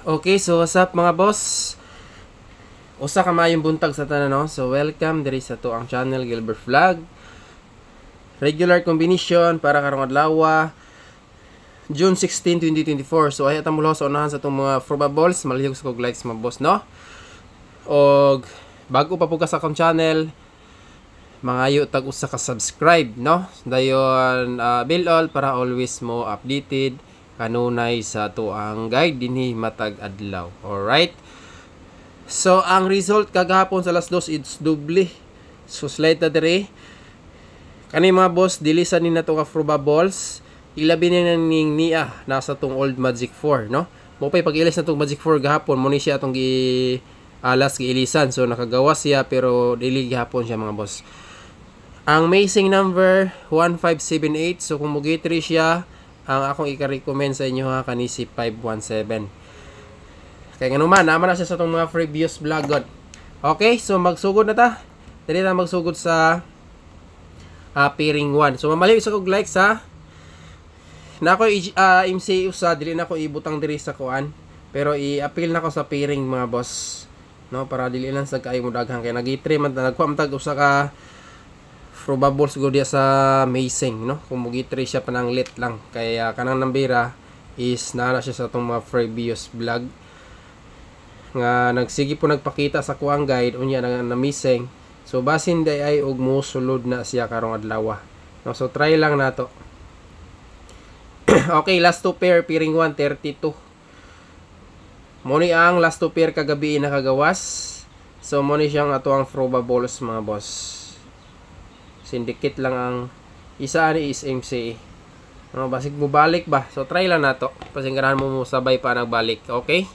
Okay, so what's up mga boss? Usa ka maayong buntag sa tanan, no? So welcome diri sa to ang channel Gilbert Vlog. Regular combination para karong adlaw, June 16, 2024. So ay atang mulo sa unahan sa itong mga probables. Malihog sa kog likes mga boss, no? Og bago pa po ka sa akong channel, mangayo tag usa ka subscribe, no? Dayon bell all para always mo updated kanunay sa to ang guide dinhi matag adlaw. Alright? So ang result kagahapon sa last dos is doble. So slide na dire. Kani mga boss, dilisan ni na to ka probables. Ilabi na ning niya nasa tong old Magic 4, no? Mo pay pag-ilis na tong Magic 4 gahapon mo ni siya atong alas giilisan. So nakagawas siya pero dili gihapon siya mga boss. Ang amazing number 1578. So kung mugitri siya, ang akong ika-recommend sa inyo ha kanisi 517. Kaya nga naman, naman na siya sa itong mga previous vlog god. Okay, so magsugod na ta. Dali na magsugod sa pairing 1. So mamaliw sa kog like sa na ako MCU sa dili na ko ibutang diri sa kuan. Pero i-appeal na ko sa pairing mga boss. No, para dili lang sa kayo mo daghang kay nagitri man nagkuha man tag usa ka probables go dia sa amazing, no? Kung mugitri siya pananglit lang. Kaya kanang nambira is naana siya sa itong mga previous vlog nga nagsige po nagpakita sa kuang guide unya na missing. So basin day ay og mo sulod na siya karong adlaw. No, so try lang nato. Okay, last two pair pairing 1 32. Mo ni ang last two pair kagabi nakagawas. So mo ni siyang ato ang probables mga boss. Syndicate lang ang isa ni is MCA. No, basig mo balik ba? So try lang nato. Pasingarahan mo sabay pa nagbalik. Okay?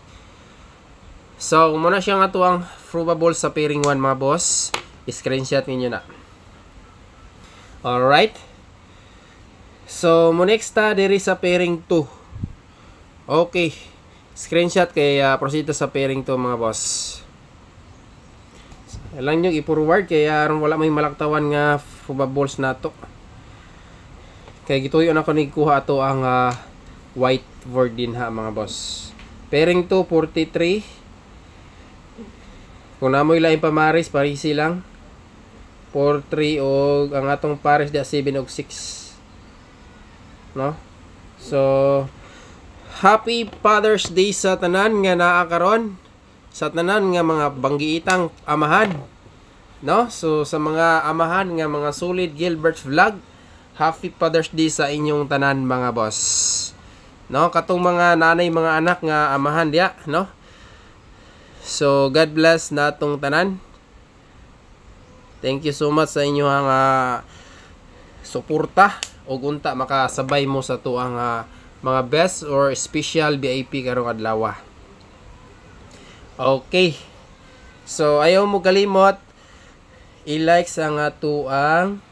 So muna siyang ato ang probables sa pairing 1 mga boss. I-screenshot ninyo na. Alright. So mo next ta diri sa pairing 2. Okay. Screenshot kay proceed sa pairing 2 mga boss. Lang nyo i-forward kaya aron wala may malaktawan nga probables nato. Kaya gituyo na ko ni kuha ato ang white word din ha mga boss. Pairing 2 43. Kung namoy lain pamaris parisi lang 4-3 og ang atong pares da 7 og 6. No? So happy Father's Day sa tanan nga naa karon. Sa tanan nga mga banggiitang amahan, no? So sa mga amahan nga mga solid Gilbert's Vlog, happy Father's Day sa inyong tanan mga boss. No, katong mga nanay mga anak nga amahan dia, no? So God bless natong tanan. Thank you so much sa inyong suporta ug unta makasabay mo sa tuang mga best or special VIP karong adlaw. Okay. So ayaw mo kalimot i-like sa nga to ang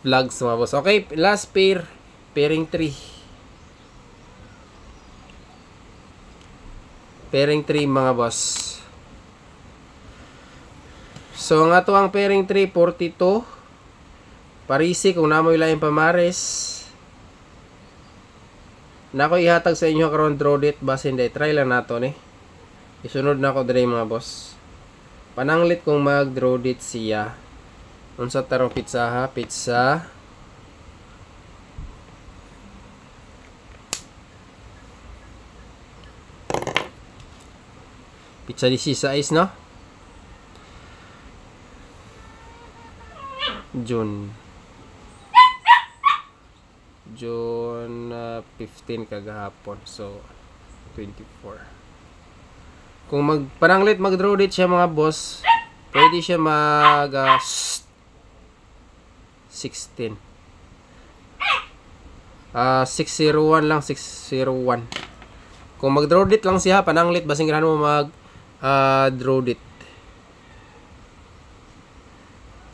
vlogs mga boss. Okay, last pair pairing 3. Pairing 3 mga boss. So nga to ang pairing 3 42. Parisi kung namoy lain pamares. Nako ihatag sa inyo karon draw date basin day try lang nato ni. Isunod na ko dire mga boss. Pananglit kong mag draw date siya. Unsa tarong pizza ha? Pizza. Pizza 16 no? June 15 kagahapon. So 24. Kung magpananglit mag-draw date siya mga boss, pwede siya mag 16. 601 lang, 601. Kung mag-draw date lang siya, pananglit basing ganahan mo mag draw date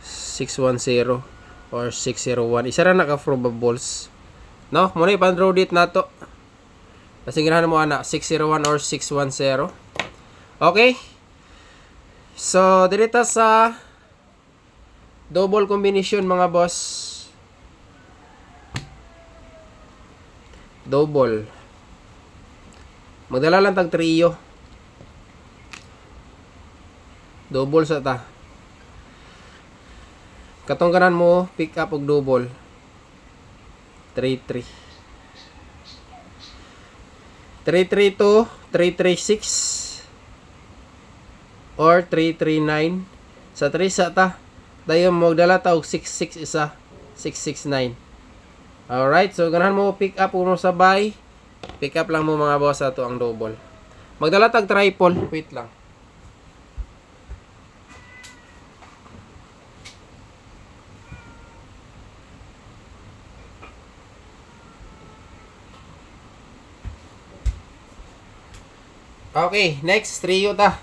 610 or 601. Isa ra naka probables. No, muna ipan-draw date nato. Kasi ganahan mo ana 601 or 610. Okay? So, direta sa double combination mga boss. double. Magdala lang tag trio. Double sa ta. Katong ganan mo, pick up og double. 3-3. 3-3 to 3-3-6 or 3-3-9. Sa 3 sa ta, dayon mo magdala ta og 6-6 isa. 6-6-9. Alright, so ganahan mo pick up kung mo sabay. Pick up lang mo mga boss ato ang double. Magdala tag triple. Wait lang. Okay, next trio ta.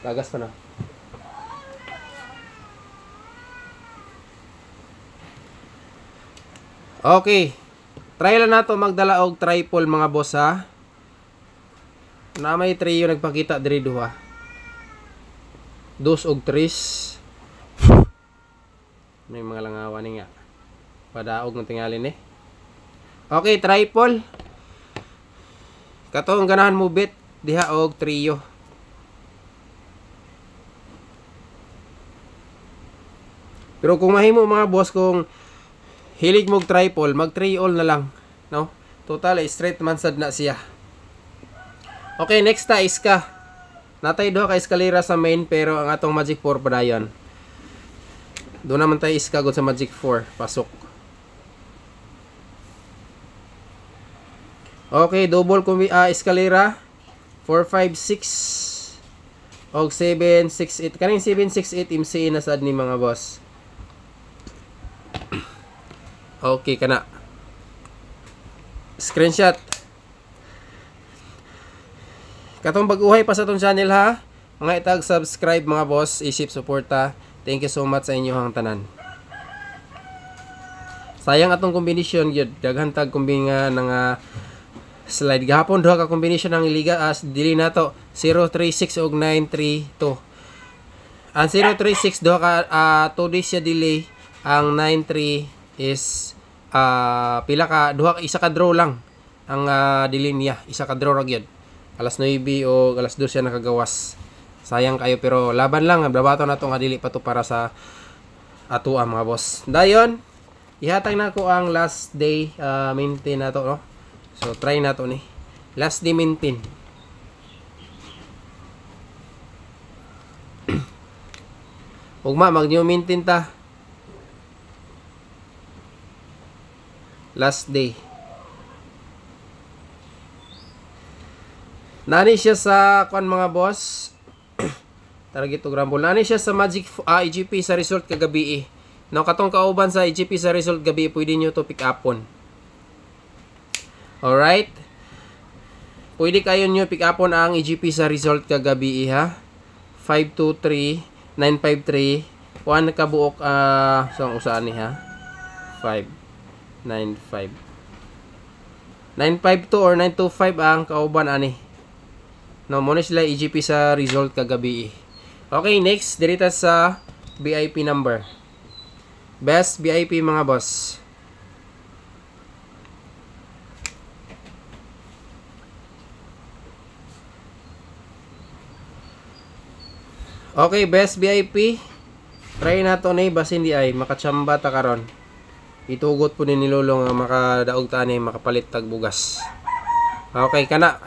Tagas pa na. Okay. Try lang nato magdala og triple mga boss ha. Na may trio nagpakita diri duha. 2 og 3. May mga langawan ni nga. Padaog ng tingali ni. Okay, triple. Kato ang ganahan mo bit diha og trio. Pero kung mahimo mga boss, kung hilig mo triple, mag 3-all na lang, no? Total straight man sad na siya. Okay, next ta iska. Natay duha ka eskalera sa main pero ang atong magic 4 padayon. Doon naman tayo iska gud sa magic 4, pasok. Okay, double eskalera 4 5 6 og 7 6 8. Kaning 7 6 8 MC na sad ni mga boss. Okay kana. Screenshot. Katong bag-uhay pa sa tong channel ha. Mga itag subscribe mga boss, isip suporta. Thank you so much sa inyong tanan. Sayang atong kombinasyon gyud, daghan tag kumbinga nga slide gahapon duha ka kombinasyon ang iliga as dili nato 036 og 932. Ang 036 duha ka 2 days siya delay, ang 93 is pila ka duha isa ka draw lang ang delay niya, isa ka draw ra gyud. Alas 9 o alas 2 siya nakagawas. Sayang kayo pero laban lang, blabato na to nga dili pa to para sa ato mga boss. Dayon, ihatag na ko ang last day maintain na to, no? So try na to ni. Last day maintain. Ugma mag new maintain ta. Last day. Nani siya sa kuan mga boss. Target to Grumble. Nani siya sa Magic EGP sa result kagabi. No, katong kauban sa EGP sa result gabi, pwede nyo to pick upon. Alright. Pwede kayo nyo pick upon ang EGP sa result kagabi ha. 523 953 1 kabuok so usaan ni ha. 595 952 or 925 ang kauban ani. No, muna sila EGP sa result kagabi. Okay, next, dirita sa VIP number. Best VIP mga boss. Okay, best VIP. Try na to ni basin di ay makatsamba ta karon. Itugot po ni nilulong nga makadaog ta ni makapalit tag bugas. Okay, kana.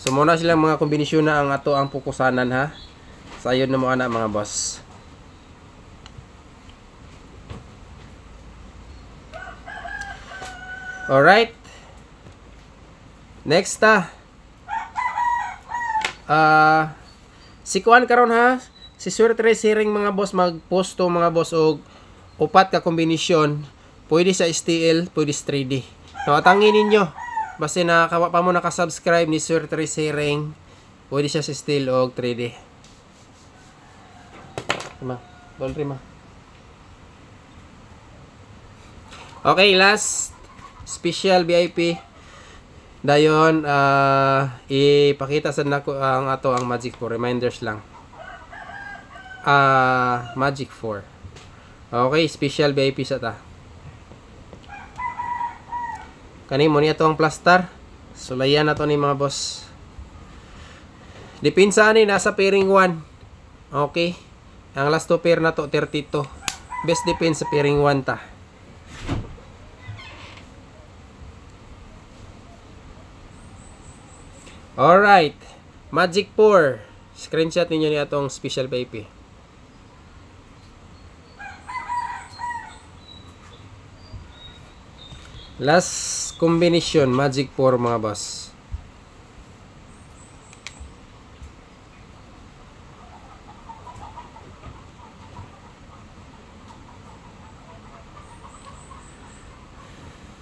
So muna silang mga kombinasyon na ang ato ang pukusanan ha. Sayon na mo ana mga boss. Alright. Next si Kuan karon ha. Si Swerte Racing mga boss magposto mga boss og upat ka kombinasyon. Pwede sa STL, pwede sa 3D. No, atangin ninyo. Basta na kawa pa mo naka-subscribe ni Swerte Racing. Pwede siya sa STL og 3D. Rima. Okay, last special VIP. Dayon ipakita sa nako ang ato ang Magic 4 reminders lang. Magic 4. Okay, special VIP sa ta. Kani mo ni ato ang plaster. Sulayan na to ni mga boss. Depensa ni nasa pairing 1. Okay. Ang last 2 pair na to 32. Best depends sa pairing 1 ta. Alright. Magic 4. Screenshot ninyo ni atong special VIP. Last combination, Magic 4 mga boss.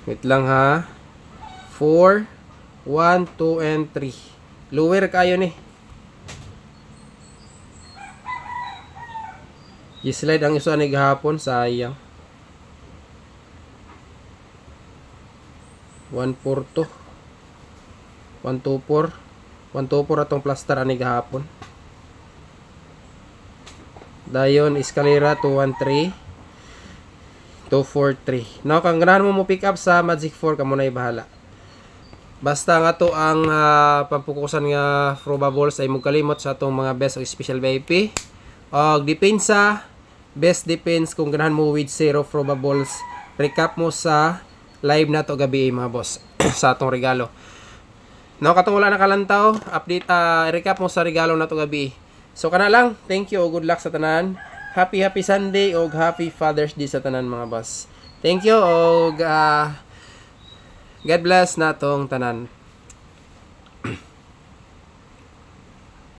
Wait lang ha. 4, 1, 2, and 3. Lower kayo ni. I-slide ang isa ni gahapon, sayang. 142 124 124 atong plaster ani gahapon. Dayon eskalera 213 243. Now kang ganahan mo pick up sa Magic 4 kamo na bahala. Basta nga to ang pampukusan nga probables ay mo kalimot sa atong mga best o special VIP. Og depensa best depends kung ganahan mo with zero probables. Recap mo sa live na to gabi mga boss sa atong regalo. Now katong wala nakalantaw, update recap mo sa regalo na to gabi. So kana lang, thank you o good luck sa tanan. Happy Sunday o happy Father's Day sa tanan mga boss. Thank you o God bless na tong tanan.